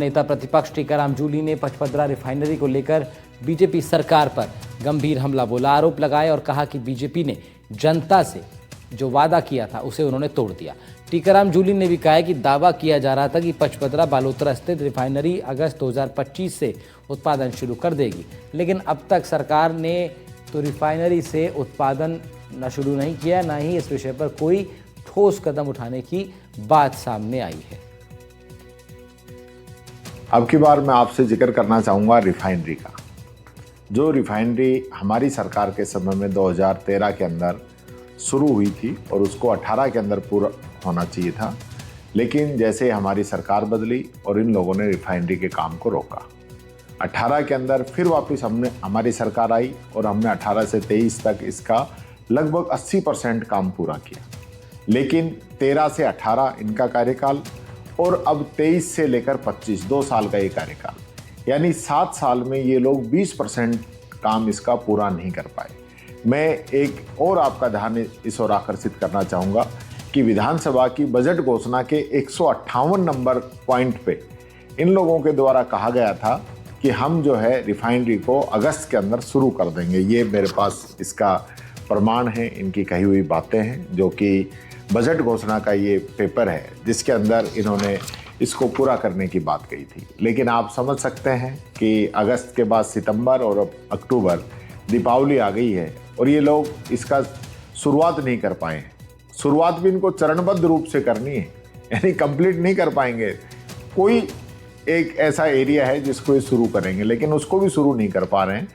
नेता प्रतिपक्ष टीकाराम जूली ने पचपदरा रिफाइनरी को लेकर बीजेपी सरकार पर गंभीर हमला बोला, आरोप लगाए और कहा कि बीजेपी ने जनता से जो वादा किया था उसे उन्होंने तोड़ दिया। टीकाराम जूली ने भी कहा है कि दावा किया जा रहा था कि पचपदरा बालोतरा स्थित रिफाइनरी अगस्त 2025 से उत्पादन शुरू कर देगी, लेकिन अब तक सरकार ने तो रिफाइनरी से उत्पादन न शुरू नहीं किया, न ही इस विषय पर कोई ठोस कदम उठाने की बात सामने आई है। अब की बार मैं आपसे जिक्र करना चाहूँगा रिफाइनरी का। जो रिफाइनरी हमारी सरकार के समय में 2013 के अंदर शुरू हुई थी और उसको 18 के अंदर पूरा होना चाहिए था, लेकिन जैसे हमारी सरकार बदली और इन लोगों ने रिफाइनरी के काम को रोका। 18 के अंदर फिर वापस हमारी सरकार आई और हमने 18 से 23 तक इसका लगभग 80% काम पूरा किया, लेकिन 13 से 18 इनका कार्यकाल और अब 23 से लेकर 25 2 साल का ये कार्यकाल, यानी 7 साल में ये लोग 20% काम इसका पूरा नहीं कर पाए। मैं एक और आपका ध्यान इस ओर आकर्षित करना चाहूँगा कि विधानसभा की बजट घोषणा के 158 नंबर पॉइंट पे इन लोगों के द्वारा कहा गया था कि हम जो है रिफाइनरी को अगस्त के अंदर शुरू कर देंगे। ये मेरे पास इसका प्रमाण है, इनकी कही हुई बातें हैं, जो कि बजट घोषणा का ये पेपर है जिसके अंदर इन्होंने इसको पूरा करने की बात कही थी। लेकिन आप समझ सकते हैं कि अगस्त के बाद सितंबर और अब अक्टूबर, दीपावली आ गई है और ये लोग इसका शुरुआत नहीं कर पाए हैं। शुरुआत भी इनको चरणबद्ध रूप से करनी है, यानी कंप्लीट नहीं कर पाएंगे। कोई एक ऐसा एरिया है जिसको ये शुरू करेंगे, लेकिन उसको भी शुरू नहीं कर पा रहे हैं।